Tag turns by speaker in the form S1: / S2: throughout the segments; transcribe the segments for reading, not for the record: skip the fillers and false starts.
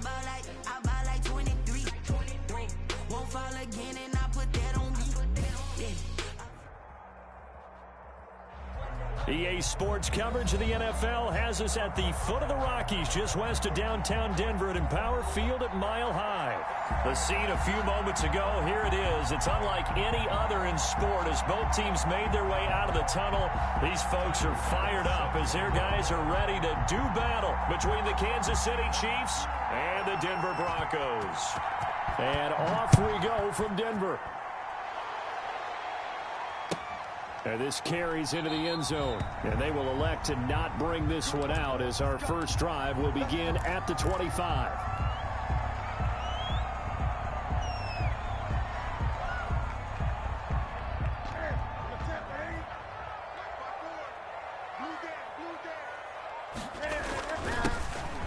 S1: I ball like 23. Won't fall again, and I put that on me. Yeah.
S2: EA Sports coverage of the NFL has us at the foot of the Rockies, just west of downtown Denver at Empower Field at Mile High. The scene a few moments ago, here it is. It's unlike any other in sport as both teams made their way out of the tunnel. These folks are fired up as their guys are ready to do battle between the Kansas City Chiefs and the Denver Broncos. And off we go from Denver. And this carries into the end zone. And they will elect to not bring this one out as our first drive will begin at the 25.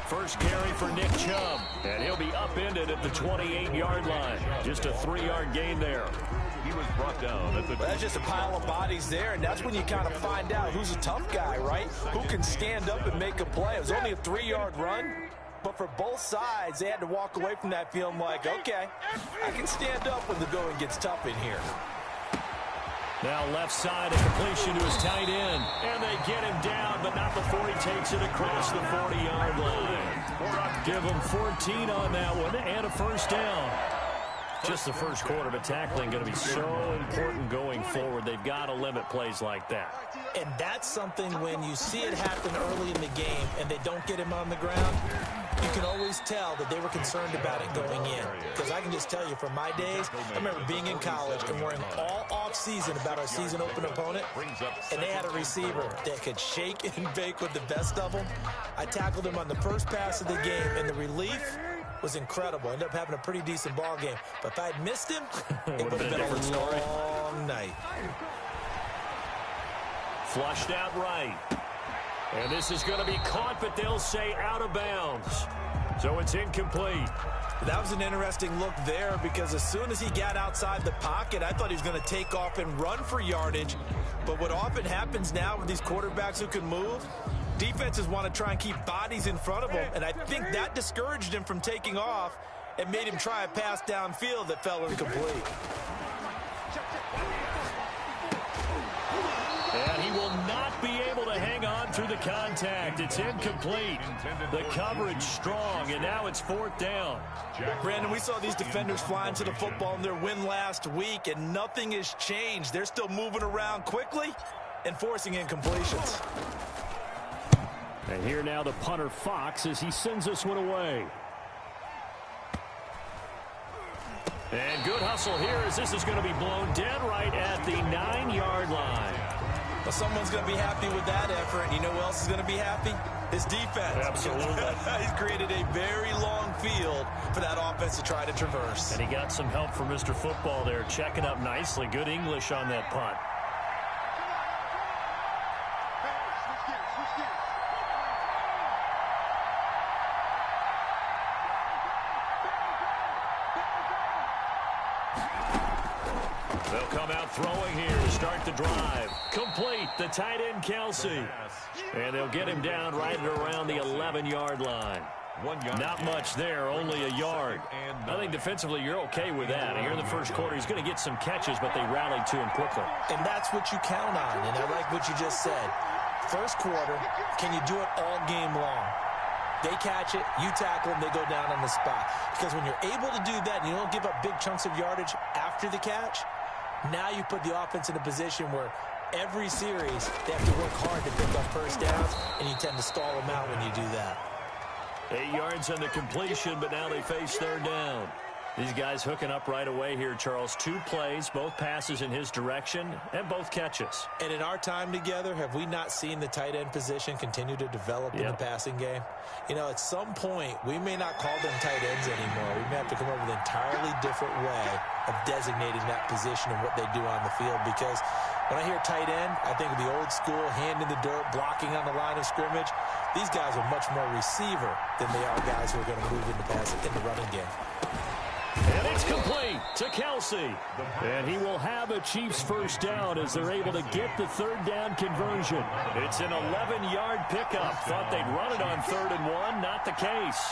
S2: First carry for Nick Chubb. And he'll be upended at the 28-yard line. Just a 3-yard gain there. He was brought down at the...
S3: Well, that's just a pile of bodies there, and that's when you kind of find out who's a tough guy, right? Who can stand up and make a play. It was only a 3-yard run, but for both sides, they had to walk away from that feeling like, okay, I can stand up when the going gets tough in here.
S2: Now left side, a completion to his tight end. And they get him down, but not before he takes it across the 40-yard line. Give him 14 on that one and a first down. Just the first quarter, but tackling going to be so important going forward. They've got to limit plays like that.
S4: And that's something when you see it happen early in the game and they don't get him on the ground, you can always tell that they were concerned about it going in. Because I can just tell you from my days, I remember being in college and worrying all off-season about our season open opponent, and they had a receiver that could shake and bake with the best of them. I tackled him on the first pass of the game, and the relief was incredible. Ended up having a pretty decent ball game. But if I had missed him, it would have been a long night.
S2: Flushed out right. And this is going to be caught, but they'll say out of bounds. So it's incomplete.
S4: That was an interesting look there because as soon as he got outside the pocket, I thought he was going to take off and run for yardage. But what often happens now with these quarterbacks who can move, defenses want to try and keep bodies in front of him, and I think that discouraged him from taking off and made him try a pass downfield that fell incomplete.
S2: And he will not be able to hang on through the contact. It's incomplete. The coverage strong, and now it's 4th down.
S4: Brandon, we saw these defenders flying to the football in their win last week, and nothing has changed. They're still moving around quickly and forcing incompletions.
S2: And here now the punter Fox as he sends this one away. And good hustle here as this is going to be blown dead right at the 9-yard line.
S4: Well, someone's going to be happy with that effort, and you know who else is going to be happy? His defense.
S2: Absolutely.
S4: He's created a very long field for that offense to try to traverse.
S2: And he got some help from Mr. Football there, checking up nicely. Good English on that punt. They'll come out throwing here to start the drive. Complete, the tight end Kelsey. And they'll get him down right at around the 11-yard line. Not much there, only a yard. I think defensively you're okay with that. Here in the first quarter, he's going to get some catches, but they rallied to him quickly.
S4: And that's what you count on, and I like what you just said. First quarter, can you do it all game long? They catch it, you tackle them, they go down on the spot. Because when you're able to do that and you don't give up big chunks of yardage after the catch, now you put the offense in a position where every series they have to work hard to pick up first downs, and you tend to stall them out when you do that.
S2: 8 yards on the completion, but now they face 3rd down. These guys hooking up right away here, Charles. 2 plays, both passes in his direction, and both catches.
S4: And in our time together, have we not seen the tight end position continue to develop in the passing game? You know, at some point, we may not call them tight ends anymore. We may have to come up with an entirely different way of designating that position and what they do on the field. Because when I hear tight end, I think of the old school, hand in the dirt, blocking on the line of scrimmage. These guys are much more receiver than they are guys who are going to move in the running game.
S2: And it's complete to Kelsey. And he will have a Chiefs first down as they're able to get the third down conversion. It's an 11-yard pickup. Thought they'd run it on 3rd and 1. Not the case.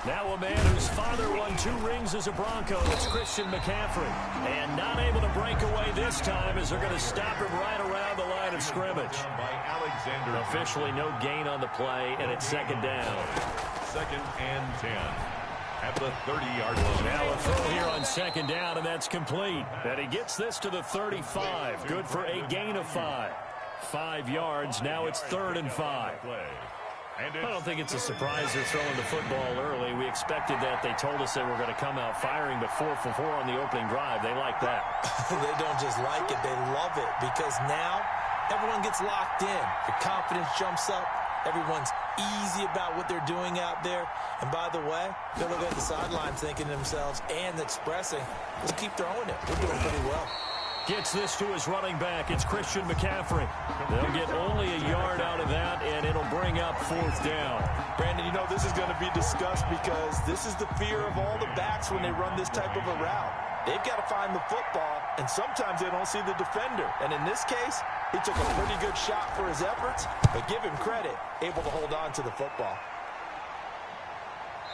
S2: Now a man whose father won 2 rings as a Bronco. It's Christian McCaffrey. And not able to break away this time as they're going to stop him right around the line of scrimmage. Officially no gain on the play, and it's 2nd down.
S5: 2nd and 10 at the 30-yard line.
S2: Now a throw here on 2nd down, and that's complete. And he gets this to the 35. Good for a gain of 5. 5 yards. Now it's 3rd and 5. I don't think it's a surprise they're throwing the football early. We expected that. They told us they were going to come out firing, but 4 for 4 on the opening drive. They like that.
S4: They don't just like it. They love it because now everyone gets locked in. Your confidence jumps up. Everyone's easy about what they're doing out there. And by the way, they're looking at the sidelines thinking to themselves and expressing, let's keep throwing it. We're doing pretty well.
S2: Gets this to his running back. It's Christian McCaffrey. They'll get only a yard out of that, and it'll bring up 4th down.
S3: Brandon, you know this is going to be discussed because this is the fear of all the backs when they run this type of a route. They've got to find the football, and sometimes they don't see the defender. And in this case, he took a pretty good shot for his efforts, but give him credit, able to hold on to the football.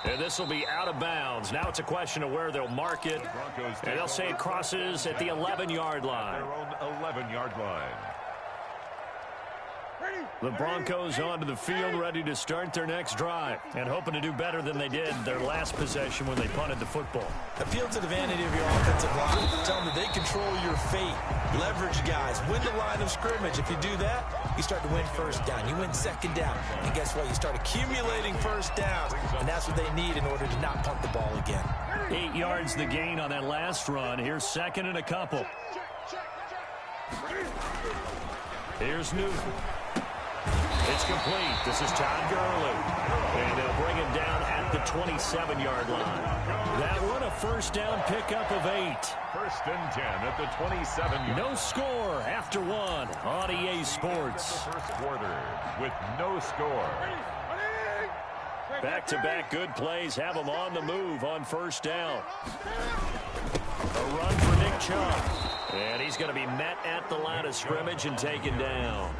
S2: And this will be out of bounds. Now it's a question of where they'll mark it. And they'll say it crosses at the 11-yard line.
S5: Their own 11-yard line.
S2: The Broncos onto the field, ready to start their next drive, and hoping to do better than they did their last possession when they punted the football.
S4: Appeal to the vanity of your offensive line. Tell them that they control your fate. Leverage guys. Win the line of scrimmage. If you do that, you start to win first down. You win 2nd down. And guess what? You start accumulating first downs. And that's what they need in order to not punt the ball again.
S2: 8 yards the gain on that last run. Here's 2nd and a couple. Here's Newton. It's complete. This is Todd Gurley. And they'll bring him down at the 27-yard line. That one a first down pickup of 8.
S5: 1st and 10 at the 27-yard.
S2: No score after 1 on EA Sports.
S5: First quarter with no score.
S2: Back-to-back good plays have them on the move on 1st down. A run for Nick Chubb. And he's going to be met at the line of scrimmage and taken down.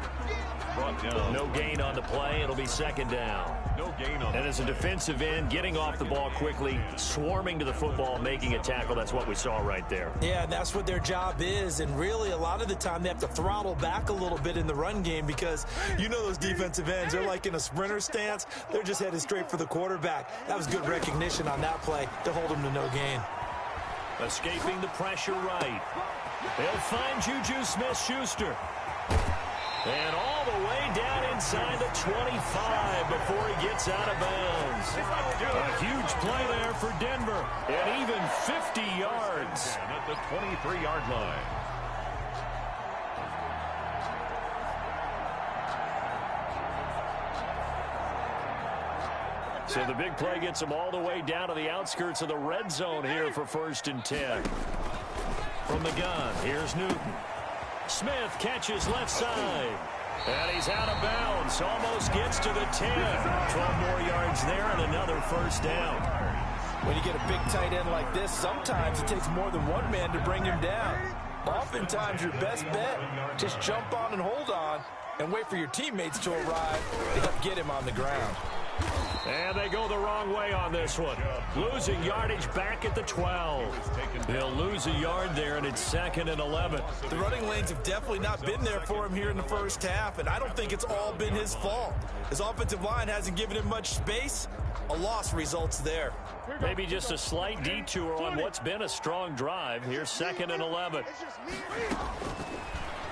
S2: No gain on the play. It'll be 2nd down.
S5: No gain on.
S2: And as a defensive end, getting off the ball quickly, swarming to the football, making a tackle, that's what we saw right there.
S4: Yeah, and that's what their job is. And really, a lot of the time, they have to throttle back a little bit in the run game because you know those defensive ends, they're like in a sprinter stance. They're just headed straight for the quarterback. That was good recognition on that play to hold him to no gain.
S2: Escaping the pressure right. They'll find Juju Smith-Schuster. And all the way down inside the 25 before he gets out of bounds. A huge play there for Denver. And even 50 yards.
S5: At the 23-yard line.
S2: So the big play gets them all the way down to the outskirts of the red zone here for 1st and 10. From the gun, here's Newton. Smith catches left side. And he's out of bounds. Almost gets to the 10. 12 more yards there and another first down.
S3: When you get a big tight end like this, sometimes it takes more than one man to bring him down. Oftentimes your best bet, just jump on and hold on and wait for your teammates to arrive to help get him on the ground.
S2: And they go the wrong way on this one. Losing yardage back at the 12. They'll lose a yard there, and it's 2nd and 11.
S4: The running lanes have definitely not been there for him here in the first half, and I don't think it's all been his fault. His offensive line hasn't given him much space. A loss results there.
S2: Maybe just a slight detour on what's been a strong drive. Here's 2nd and 11.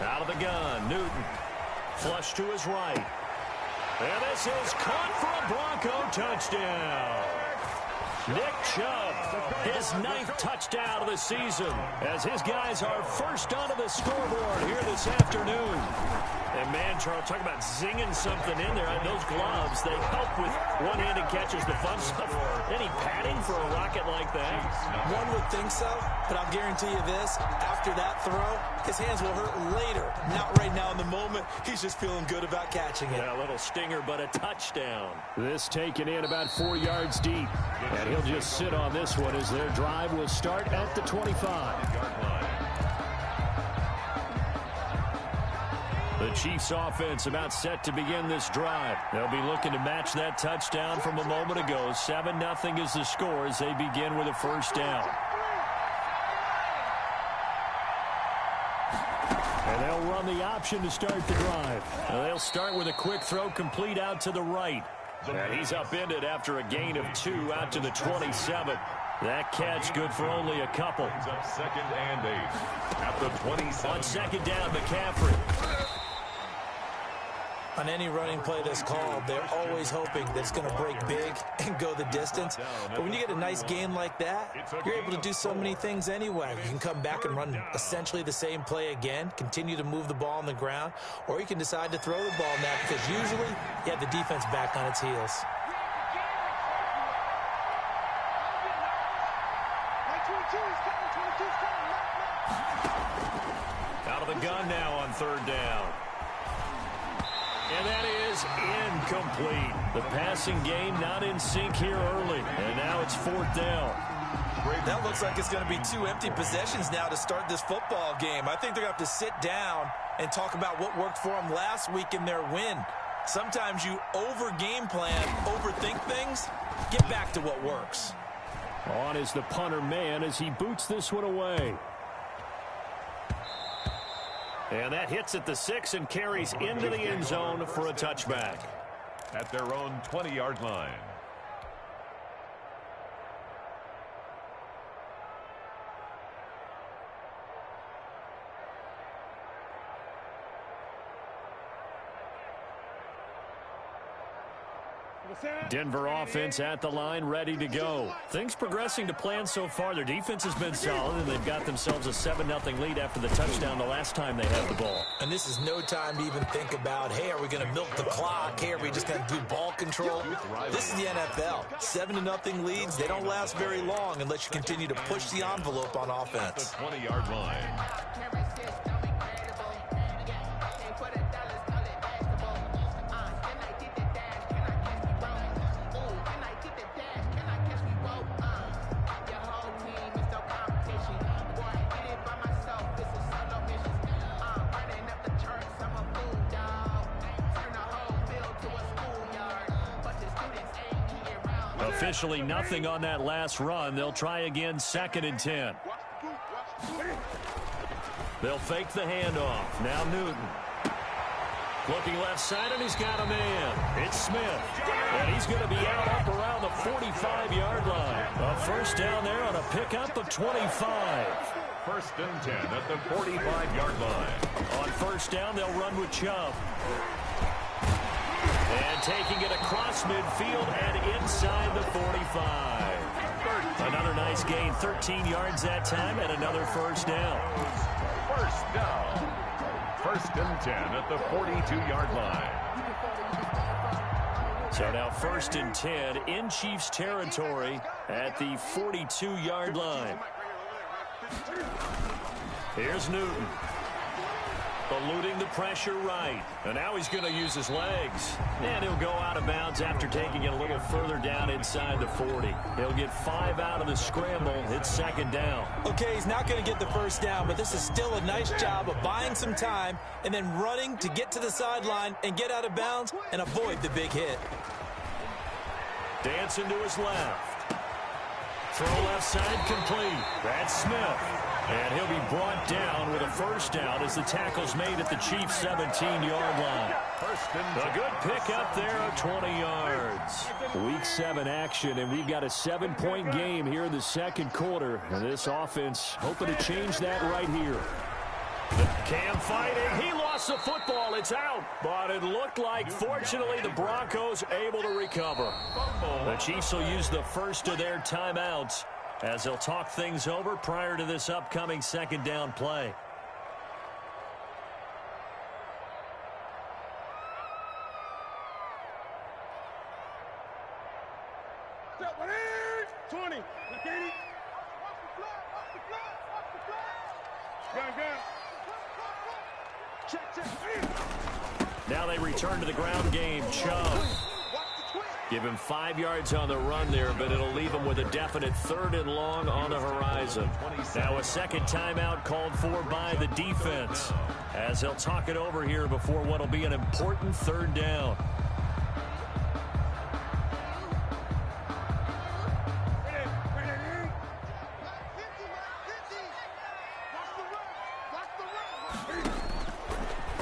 S2: Out of the gun, Newton. Flush to his right. And this is caught for a Bronco touchdown. Nick Chubb, his 9th touchdown of the season, as his guys are first onto the scoreboard here this afternoon. And man, Charles, talk about zinging something in there. Those gloves, they help with one-handed catches, the fun stuff. Any padding for a rocket like that?
S4: One would think so. But I'll guarantee you this, after that throw, his hands will hurt later. Not right now in the moment. He's just feeling good about catching it.
S2: Yeah, a little stinger, but a touchdown. This taken in about 4 yards deep. And he'll just sit on this one as their drive will start at the 25. The Chiefs offense about set to begin this drive. They'll be looking to match that touchdown from a moment ago. 7-0 is the score as they begin with a first down. And they'll run the option to start the drive. They'll start with a quick throw complete out to the right. And he's upended after a gain of 2 out to the 27. That catch good for only a couple.
S5: Up 2nd and 8 at the 27.
S2: On second down, McCaffrey.
S4: On any running play that's called, they're always hoping that it's going to break big and go the distance. But when you get a nice gain like that, you're able to do so many things anyway. You can come back and run essentially the same play again, continue to move the ball on the ground, or you can decide to throw the ball now because usually you have the defense back on its heels.
S2: Out of the gun now on third down. And that is incomplete. The passing game not in sync here early. And now it's 4th down.
S4: That looks like it's going to be 2 empty possessions now to start this football game. I think they're going to have to sit down and talk about what worked for them last week in their win. Sometimes you over-game plan, overthink things. Get back to what works.
S2: On is the punter man as he boots this one away. And that hits at the 6 and carries into the end zone for a touchback.
S5: At their own 20-yard line.
S2: Denver offense at the line, ready to go. Things progressing to plan so far. Their defense has been solid, and they've got themselves a 7-0 lead after the touchdown the last time they had the ball.
S4: And this is no time to even think about, hey, are we going to milk the clock? Hey, are we just going to do ball control? This is the NFL. 7-0 leads, they don't last very long unless you continue to push the envelope on offense.
S5: The 20-yard line.
S2: Officially nothing on that last run. They'll try again, 2nd and 10. They'll fake the handoff. Now Newton. Looking left side, and he's got a man. It's Smith. And he's going to be out up around the 45-yard line. A first down there on a pickup of 25.
S5: 1st and 10 at the 45-yard line.
S2: On first down, they'll run with Chubb. And taking it across midfield and inside the 45. Another nice gain, 13 yards that time, and another first down.
S5: First down. 1st and 10 at the 42-yard line.
S2: So now 1st and 10 in Chiefs territory at the 42-yard line. Here's Newton. Eluding the pressure right. And now he's going to use his legs. And he'll go out of bounds after taking it a little further down inside the 40. He'll get 5 out of the scramble. It's 2nd down.
S4: Okay, he's not going to get the first down, but this is still a nice job of buying some time and then running to get to the sideline and get out of bounds and avoid the big hit.
S2: Dancing to his left. Throw left side complete. That's Smith. And he'll be brought down with a first down as the tackle's made at the Chiefs' 17-yard line. A good pick up there of 20 yards. Week 7 action, and we've got a 7-point game here in the second quarter. And this offense hoping to change that right here. Cam fighting. He lost the football. It's out. But it looked like, fortunately, the Broncos able to recover. The Chiefs will use the first of their timeouts as they'll talk things over prior to this upcoming 2nd down play. Now they return to the ground game. Chubb. Give him 5 yards on the run there, but it'll leave him with a definite 3rd and long on the horizon. Now a second timeout called for by the defense, as they'll talk it over here before what will be an important 3rd down.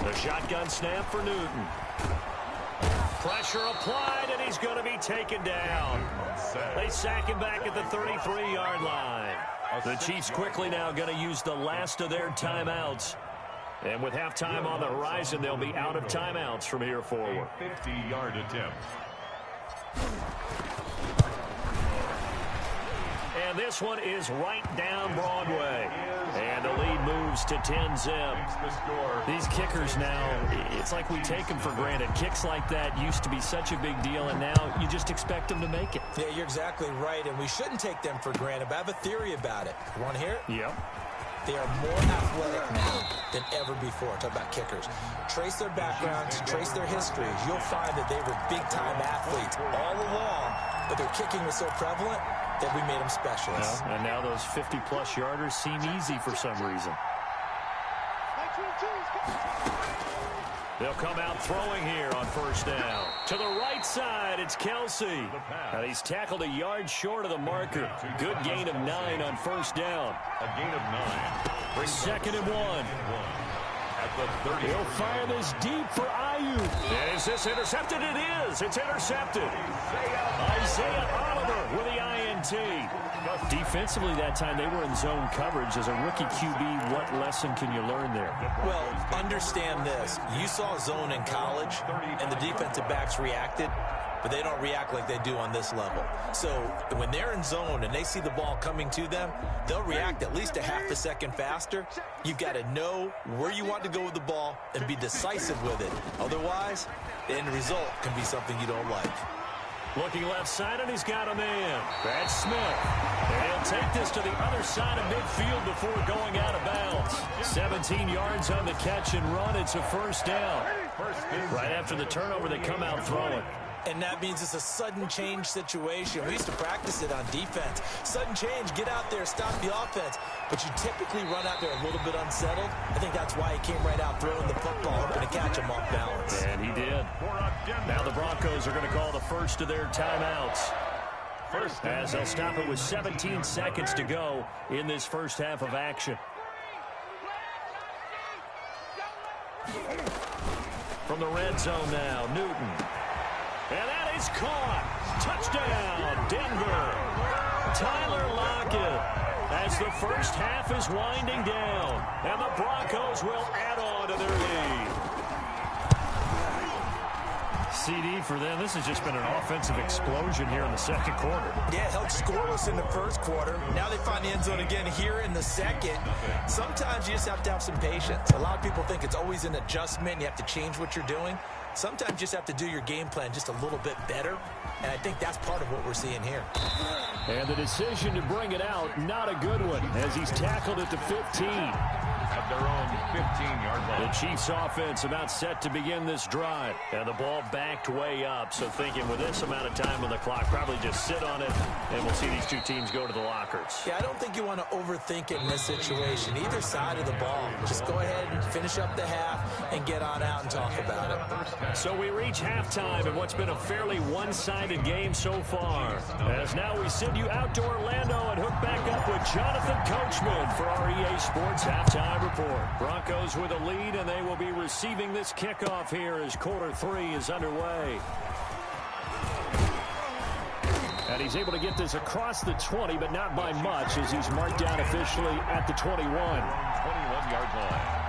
S2: The shotgun snap for Newton. Pressure applied, and he's going to be taken down. They sack him back at the 33-yard line. The Chiefs quickly now going to use the last of their timeouts. And with halftime on the horizon, they'll be out of timeouts from here forward.
S5: 50-yard attempt.
S2: And this one is right down Broadway. And the lead moves to 10-zip. These kickers now, it's like we take them for granted. Kicks like that used to be such a big deal, and now you just expect them to make it.
S4: Yeah, you're exactly right, and we shouldn't take them for granted. But I have a theory about it. You want to hear it?
S2: Yep.
S4: They are more athletic now than ever before. Talk about kickers. Trace their backgrounds, trace their histories. You'll find that they were big-time athletes all along, but their kicking was so prevalent that we made them specialists.
S2: Yeah, and now those 50-plus yarders seem easy for some reason. They'll come out throwing here on 1st down. To the right side, it's Kelsey. And he's tackled a yard short of the marker. Good gain of 9 on 1st down.
S5: A gain of 9.
S2: 2nd and 1.
S5: At the 30.
S2: He'll fire this deep for Ayuk. And is this intercepted? It is. It's intercepted. Isaiah Oliver with the INT. Defensively that time, they were in zone coverage. As a rookie QB, what lesson can you learn there?
S4: Well, understand this. You saw zone in college, and the defensive backs reacted, but they don't react like they do on this level. So when they're in zone and they see the ball coming to them, they'll react at least a half a second faster. You've got to know where you want to go with the ball and be decisive with it. Otherwise, the end result can be something you don't like.
S2: Looking left side, and he's got a man. That's Smith. And he'll take this to the other side of midfield before going out of bounds. 17 yards on the catch and run. It's a 1st down. Right after the turnover, they come out throwing.
S4: And that means it's a sudden change situation. We used to practice it on defense. Sudden change, get out there, stop the offense. But you typically run out there a little bit unsettled. I think that's why he came right out throwing the football, hoping to catch him off balance.
S2: And he did. Now the Broncos are going to call the first of their timeouts, as they'll stop it with 17 seconds to go in this first half of action. From the red zone now, Newton. And that is caught. Touchdown, Denver. Tyler Lockett, as the first half is winding down, and the Broncos will add on to their lead. CD for them. This has just been an offensive explosion here in the 2nd quarter.
S4: Yeah, held scoreless in the 1st quarter. Now they find the end zone again here in the 2nd. Sometimes you just have to have some patience. A lot of people think it's always an adjustment. You have to change what you're doing. Sometimes you just have to do your game plan just a little bit better, and I think that's part of what we're seeing here.
S2: And the decision to bring it out, not a good one, as he's tackled at the 15.
S5: At their own 15-yard line.
S2: The Chiefs offense about set to begin this drive. And the ball backed way up, so thinking with this amount of time on the clock, probably just sit on it, and we'll see these two teams go to the lockers.
S4: Yeah, I don't think you want to overthink it in this situation. Either side of the ball. Just go ahead and finish up the half and get on out and talk about it.
S2: So we reach halftime in what's been a fairly one-sided game so far. As now we send you out to Orlando and hook back up with Jonathan Coachman for our EA Sports Halftime Report. Broncos with a lead, and they will be receiving this kickoff here as quarter 3 is underway. And he's able to get this across the 20, but not by much, as he's marked down officially at the 21.
S5: 21-yard line.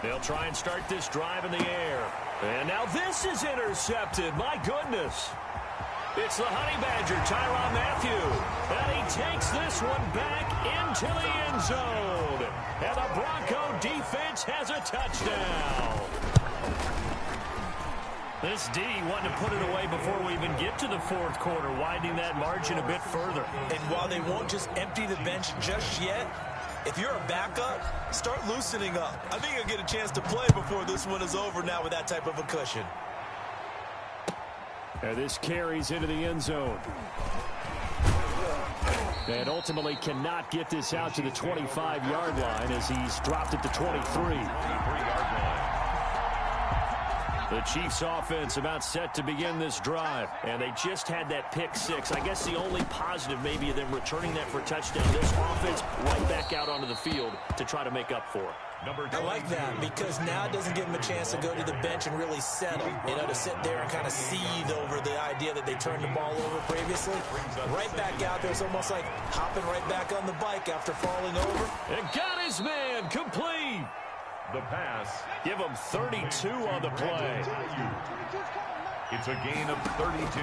S2: They'll try and start this drive in the air. And now this is intercepted. My goodness. It's the Honey Badger, Tyrann Mathieu. And he takes this one back into the end zone. And the Bronco defense has a touchdown. This D wanting to put it away before we even get to the fourth quarter, widening that margin a bit further.
S4: And while they won't just empty the bench just yet, if you're a backup, start loosening up. I think you'll get a chance to play before this one is over now with that type of a cushion.
S2: And this carries into the end zone. And ultimately cannot get this out to the 25-yard line as he's dropped it to 23. The Chiefs offense about set to begin this drive. And they just had that pick six. I guess the only positive maybe of them returning that for a touchdown. This offense right back out onto the field to try to make up for it.
S4: I like that because now it doesn't give them a chance to go to the bench and really settle. To sit there and kind of seethe over the idea that they turned the ball over previously. Right back out there. It's almost like hopping right back on the bike after falling over.
S2: And got his man complete.
S5: The pass.
S2: Give him 32 on the play.
S5: It's a gain of 32.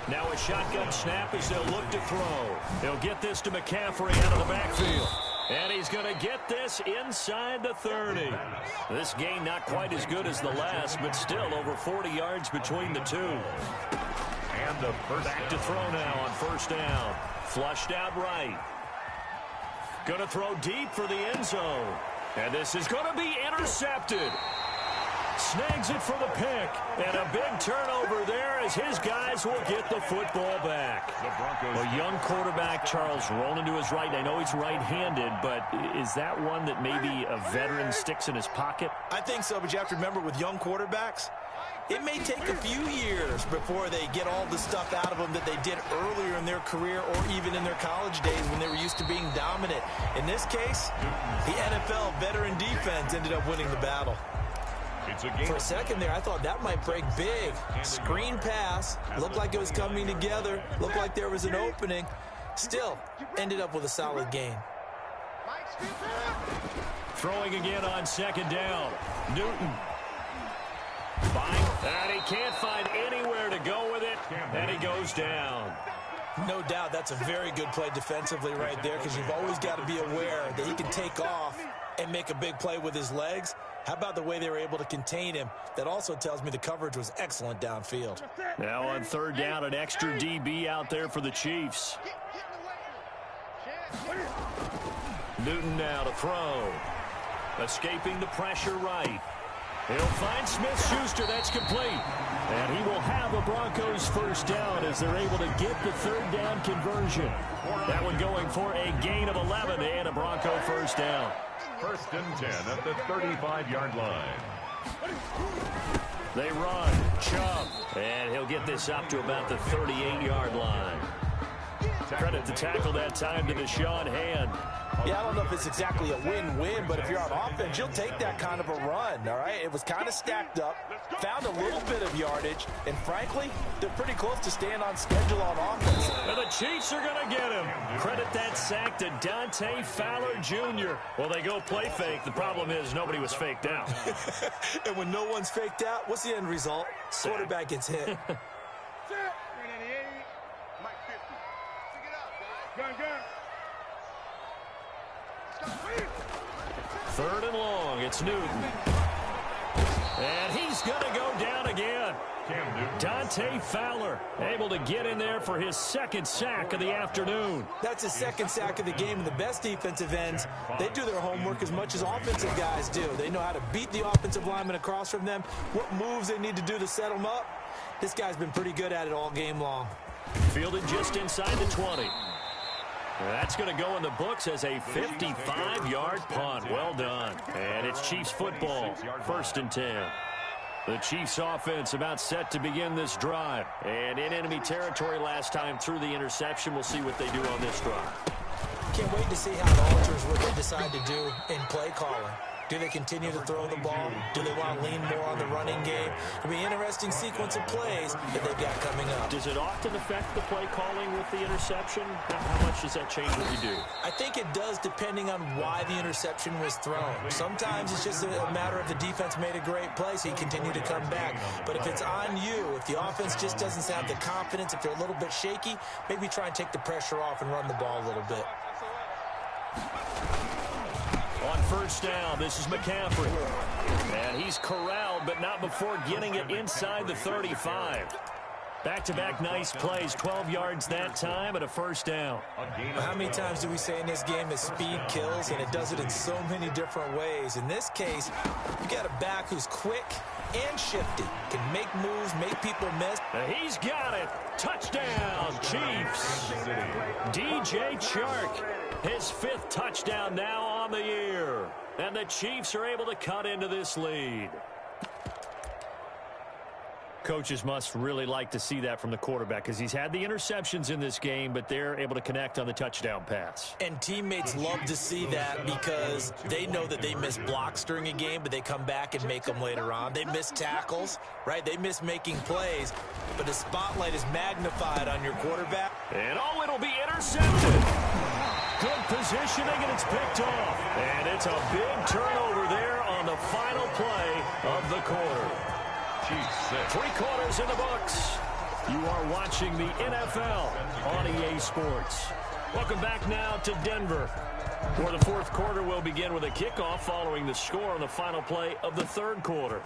S2: Now a shotgun snap as they'll look to throw. They'll get this to McCaffrey out of the backfield. And he's going to get this inside the 30. This gain not quite as good as the last, but still over 40 yards between the two.
S5: And the first
S2: back to throw now on first down. Flushed out right. Going to throw deep for the end zone. And this is going to be intercepted. Snags it for the pick. And a big turnover there as his guys will get the football back. A young quarterback, Charles, rolling to his right. I know he's right-handed, but is that one that maybe a veteran sticks in his pocket?
S4: I think so, but you have to remember with young quarterbacks, it may take a few years before they get all the stuff out of them that they did earlier in their career or even in their college days when they were used to being dominant. In this case, the NFL veteran defense ended up winning the battle. For a second there, I thought that might break big. Screen pass. Looked like it was coming together. Looked like there was an opening. Still, ended up with a solid gain.
S2: Throwing again on second down. Newton. And he can't find anywhere to go with it. And he goes down.
S4: No doubt that's a very good play defensively right there because you've always got to be aware that he can take off and make a big play with his legs. How about the way they were able to contain him? That also tells me the coverage was excellent downfield.
S2: Now on third down, an extra DB out there for the Chiefs. Newton now to throw. Escaping the pressure right. He'll find Smith-Schuster. That's complete. And he will have a Broncos first down as they're able to get the third down conversion. That one going for a gain of 11 and a Bronco first down.
S5: First and 10 at the 35-yard line.
S2: They run. Chubb. And he'll get this up to about the 38-yard line. Credit the tackle that time to Deshaun Hand.
S3: Yeah, I don't know if it's exactly a win-win, but if you're on offense, you'll take that kind of a run, all right? It was kind of stacked up, found a little bit of yardage, and frankly, they're pretty close to staying on schedule on offense.
S2: And the Chiefs are going to get him. Credit that sack to Dante Fowler Jr. Well, they go play fake. The problem is nobody was faked out.
S4: And when no one's faked out, what's the end result?
S2: Sack.
S4: Quarterback gets hit.
S2: Third and long, it's Newton. And he's going to go down again. Dante Fowler able to get in there for his second sack of the afternoon.
S4: That's his second sack of the game, and the best defensive ends, they do their homework as much as offensive guys do. They know how to beat the offensive lineman across from them, what moves they need to do to set them up. This guy's been pretty good at it all game long.
S2: Fielded just inside the 20. That's going to go in the books as a 55-yard punt. Well done. And it's Chiefs football, first and 10. The Chiefs offense about set to begin this drive. And in enemy territory last time through the interception. We'll see what they do on this drive.
S4: Can't wait to see how it alters what they decide to do in play calling. Do they continue to throw the ball? Do they want to lean more on the running game? It'll be an interesting sequence of plays that they've got coming up.
S2: Does it often affect the play calling with the interception? How much does that change what you do?
S4: I think it does depending on why the interception was thrown. Sometimes it's just a matter of the defense made a great play, so you continue to come back. But if it's on you, if the offense just doesn't have the confidence, if they're a little bit shaky, maybe try and take the pressure off and run the ball a little bit.
S2: On first down, this is McCaffrey. And he's corralled, but not before getting it inside the 35. Back-to-back nice plays, 12 yards that time and a first down.
S4: How many times do we say in this game that speed kills, and it does it in so many different ways? In this case, you got a back who's quick and shifty, can make moves, make people miss.
S2: He's got it. Touchdown, Chiefs. DJ Chark, his 5th touchdown now on the year. And the Chiefs are able to cut into this lead. Coaches must really like to see that from the quarterback because he's had the interceptions in this game, but they're able to connect on the touchdown pass.
S4: And teammates love to see that because they know that they miss blocks during a game, but they come back and make them later on. They miss tackles, right? They miss making plays, but the spotlight is magnified on your quarterback.
S2: And it'll be intercepted. Good positioning, and it's picked off. And it's a big turnover there on the final play of the quarter. 3 quarters in the books. You are watching the NFL on EA Sports. Welcome back now to Denver, where the 4th quarter will begin with a kickoff following the score on the final play of the 3rd quarter.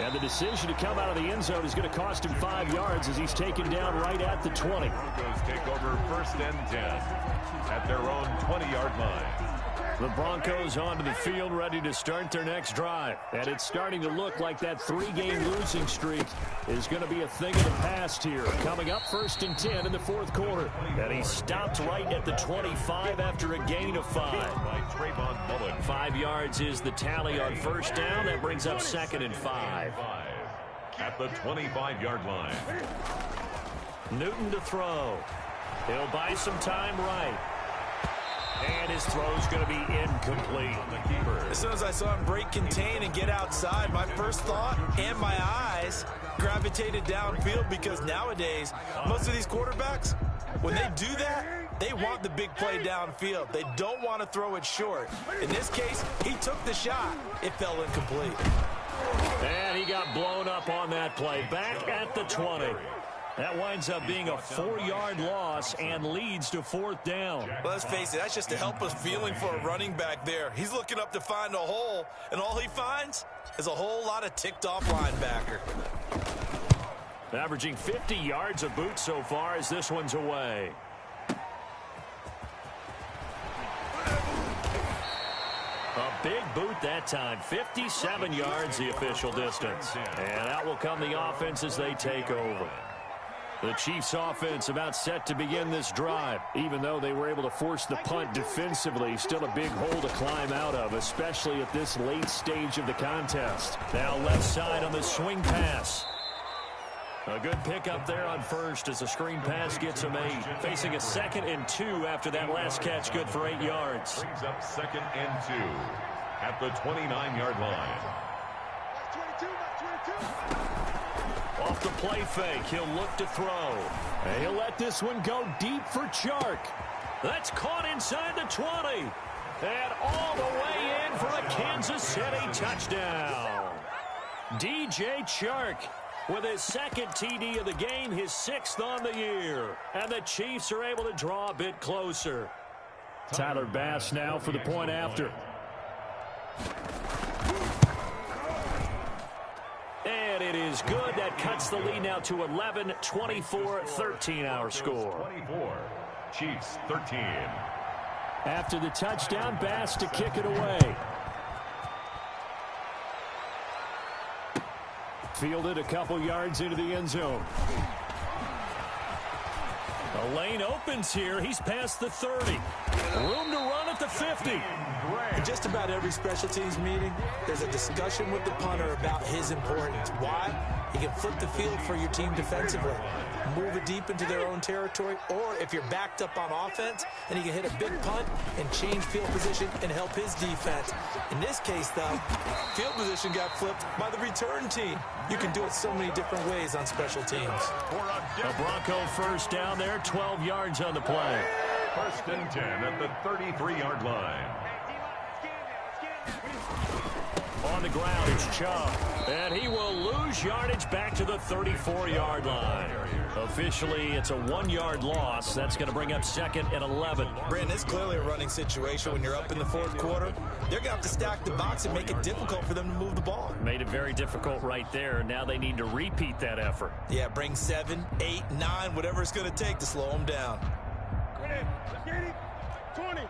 S2: And the decision to come out of the end zone is going to cost him 5 yards as he's taken down right at the 20.
S5: Broncos take over 1st and 10 at their own 20-yard line.
S2: The Broncos onto the field, ready to start their next drive. And it's starting to look like that 3-game losing streak is going to be a thing of the past here. Coming up 1st and 10 in the 4th quarter. And he stopped right at the 25 after a gain of 5. 5 yards is the tally on 1st down. That brings up 2nd and 5.
S5: At the 25-yard line.
S2: Newton to throw. He'll buy some time right. And his throw's going to be incomplete.
S4: As soon as I saw him break contain and get outside, my first thought and my eyes gravitated downfield because nowadays, most of these quarterbacks, when they do that, they want the big play downfield. They don't want to throw it short. In this case, he took the shot. It fell incomplete.
S2: And he got blown up on that play. Back at the 20. That winds up being a 4-yard loss and leads to 4th down.
S4: Well, let's face it, that's just a helpless feeling for a running back there. He's looking up to find a hole, and all he finds is a whole lot of ticked-off linebacker.
S2: Averaging 50 yards a boot so far as this one's away. A big boot that time. 57 yards the official distance. And out will come the offense as they take over. The Chiefs offense about set to begin this drive. Even though they were able to force the punt defensively, still a big hole to climb out of, especially at this late stage of the contest. Now left side on the swing pass. A good pickup there on 1st as the screen pass gets a made. Facing a 2nd and 2 after that last catch, good for 8 yards.
S5: Brings up 2nd and 2 at the 29-yard line.
S2: Off the play fake, he'll look to throw. And he'll let this one go deep for Chark. That's caught inside the 20. And all the way in for a Kansas City touchdown. DJ Chark with his 2nd TD of the game, his 6th on the year. And the Chiefs are able to draw a bit closer. Tyler Bass now for the point after. And it is good. That cuts the lead now to 11, 24, 13 our score.
S5: 24, Chiefs 13.
S2: After the touchdown, Bass to kick it away. Fielded a couple yards into the end zone. The lane opens here. He's past the 30. Room to run at the 50.
S4: In just about every special teams meeting, there's a discussion with the punter about his importance. Why? He can flip the field for your team defensively, move it deep into their own territory, or if you're backed up on offense, and he can hit a big punt and change field position and help his defense. In this case, though, field position got flipped by the return team. You can do it so many different ways on special teams.
S2: A Bronco first down there, 12 yards on the play.
S5: 1st and 10 at the 33-yard line.
S2: on the ground. It's Chubb. And he will lose yardage back to the 34-yard line. Officially, it's a 1-yard loss. That's going to bring up 2nd and 11.
S4: Brandon, it's clearly a running situation when you're up in the 4th quarter. They're going to have to stack the box and make it difficult for them to move the ball.
S2: Made it very difficult right there. Now they need to repeat that effort.
S4: Yeah, bring 7, 8, 9, whatever it's going to take to slow them down.
S6: 20.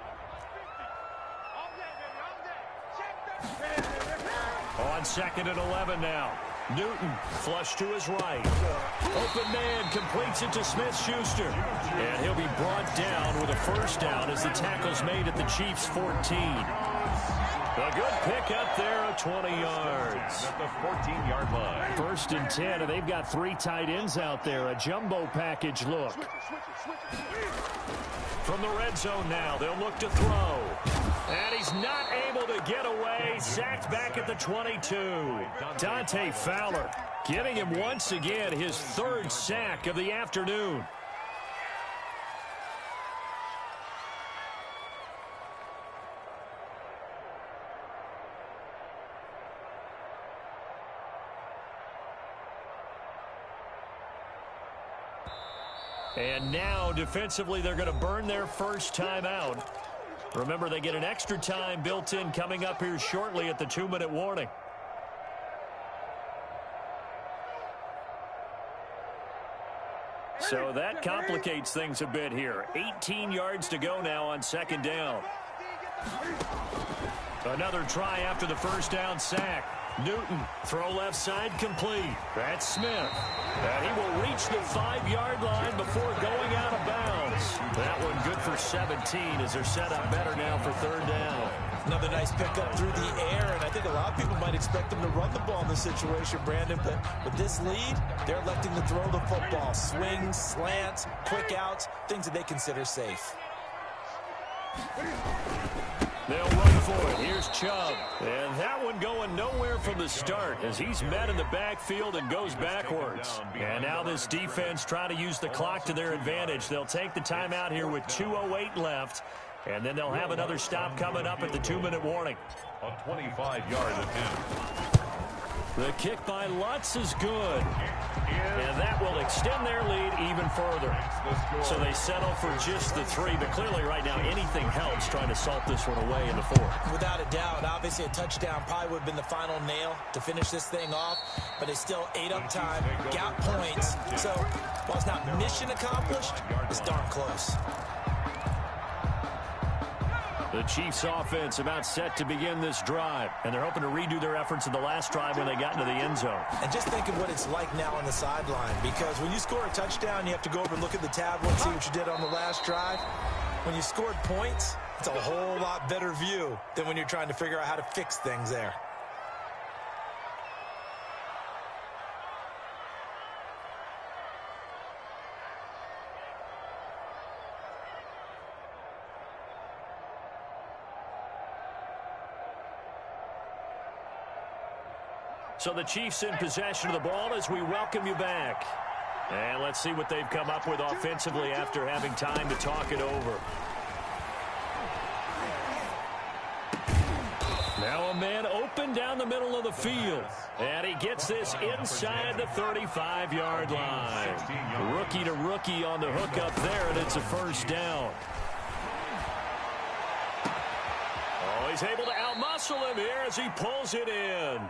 S2: On 2nd and 11 now. Newton flush to his right. Open man completes it to Smith-Schuster. And he'll be brought down with a first down as the tackle's made at the Chiefs' 14. A good pick up there of 20 yards.
S5: At the 14-yard line.
S2: 1st and 10, and they've got 3 tight ends out there. A jumbo package look. From the red zone now, they'll look to throw. And he's not able to get away. Sacked back at the 22. Dante Fowler getting him once again his 3rd sack of the afternoon. And now, defensively, they're going to burn their first time out. Remember, they get an extra time built in coming up here shortly at the 2-minute warning. So that complicates things a bit here. 18 yards to go now on 2nd down. Another try after the first down sack. Newton, throw left side, complete. That's Smith. And he will reach the 5-yard line before going out of bounds. That one good for 17 as they're set up better now for 3rd down.
S4: Another nice pickup through the air, and I think a lot of people might expect them to run the ball in this situation, Brandon, but with this lead, they're electing to throw the football. Swings, slants, quick outs, things that they consider safe.
S2: They'll run for it. Here's Chubb. And that one going nowhere from the start as he's met in the backfield and goes backwards. And now this defense trying to use the clock to their advantage. They'll take the timeout here with 2:08 left. And then they'll have another stop coming up at the 2-minute warning.
S5: A 25-yard attempt.
S2: The kick by Lutz is good. And that will extend their lead even further. So they settle for just the 3. But clearly right now anything helps trying to salt this one away in the 4th.
S4: Without a doubt, obviously a touchdown probably would have been the final nail to finish this thing off. But it's still ate up time, got points. So while it's not mission accomplished, it's darn close.
S2: The Chiefs offense about set to begin this drive. And they're hoping to redo their efforts in the last drive when they got into the end zone.
S4: And just think of what it's like now on the sideline. Because when you score a touchdown, you have to go over and look at the tablet and see what you did on the last drive. When you scored points, it's a whole lot better view than when you're trying to figure out how to fix things there.
S2: So the Chiefs in possession of the ball as we welcome you back. And let's see what they've come up with offensively after having time to talk it over. Now a man open down the middle of the field. And he gets this inside the 35-yard line. Rookie to rookie on the hook up there, and it's a first down. Oh, he's able to outmuscle him here as he pulls it in.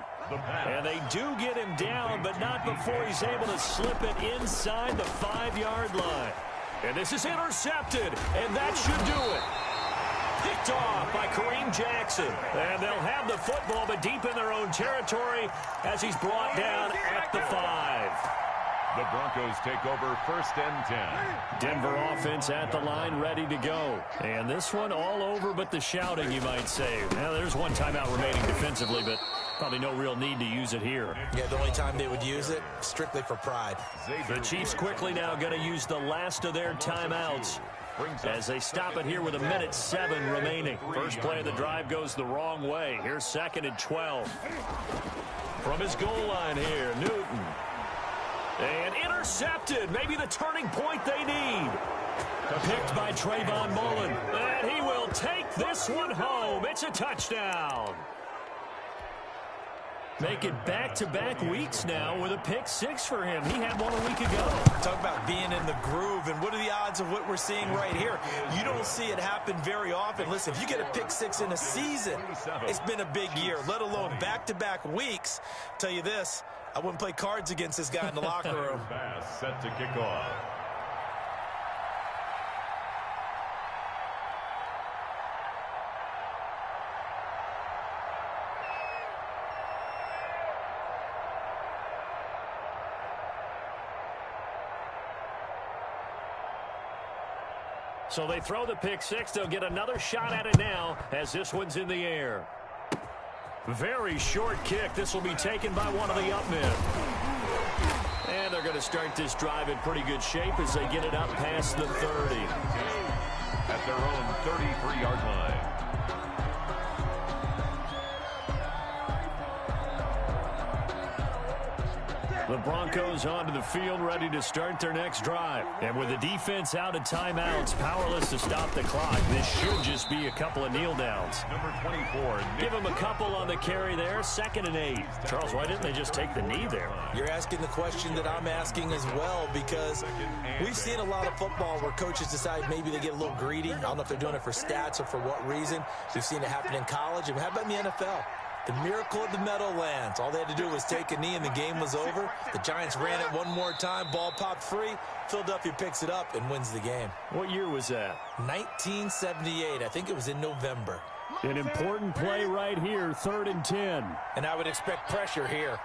S2: And they do get him down, but not before he's able to slip it inside the 5-yard line. And this is intercepted, and that should do it. Picked off by Kareem Jackson. And they'll have the football, but deep in their own territory as he's brought down at the 5.
S5: The Broncos take over 1st and 10.
S2: Denver offense at the line, ready to go. And this one all over but the shouting, you might say. Now, there's one timeout remaining defensively, but probably no real need to use it here.
S4: Yeah, the only time they would use it, strictly for pride.
S2: The Chiefs quickly now going to use the last of their timeouts as they stop it here with 1:07 remaining. First play of the drive goes the wrong way. Here's 2nd and 12. From his goal line here, Newton. And intercepted. Maybe the turning point they need. Picked by Trayvon Mullen. And he will take this one home. It's a touchdown. Make it back-to-back weeks now with a pick six for him. He had one a week ago.
S4: Talk about being in the groove, and what are the odds of what we're seeing right here? You don't see it happen very often. Listen, if you get a pick six in a season, it's been a big year, let alone back-to-back weeks. Tell you this, I wouldn't play cards against this guy in the locker room.
S5: Pass set to kick off.
S2: So they throw the pick six. They'll get another shot at it now as this one's in the air. Very short kick. This will be taken by one of the up men. And they're going to start this drive in pretty good shape as they get it up past the 30.
S5: At their own 33-yard line.
S2: The Broncos onto the field, ready to start their next drive. And with the defense out of timeouts, powerless to stop the clock, this should just be a couple of kneel downs.
S5: Number 24.
S2: Give him a couple on the carry there, 2nd and 8. Charles, why didn't they just take the knee there?
S4: You're asking the question that I'm asking as well, because we've seen a lot of football where coaches decide maybe they get a little greedy. I don't know if they're doing it for stats or for what reason. We've seen it happen in college. And how about in the NFL? The miracle of the Meadowlands. All they had to do was take a knee and the game was over. The Giants ran it one more time. Ball popped free. Philadelphia picks it up and wins the game.
S2: What year was that?
S4: 1978. I think it was in November.
S2: An important play right here, 3rd and 10.
S4: And I would expect pressure here.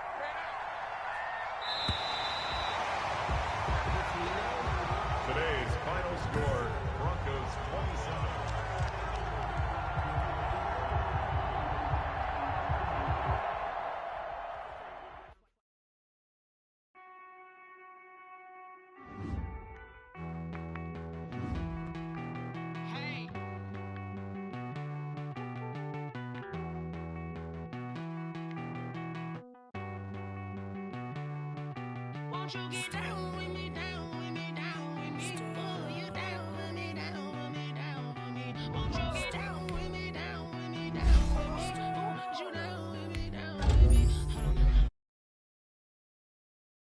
S5: Today's final score, Broncos 27.
S1: Won't you get down with me down?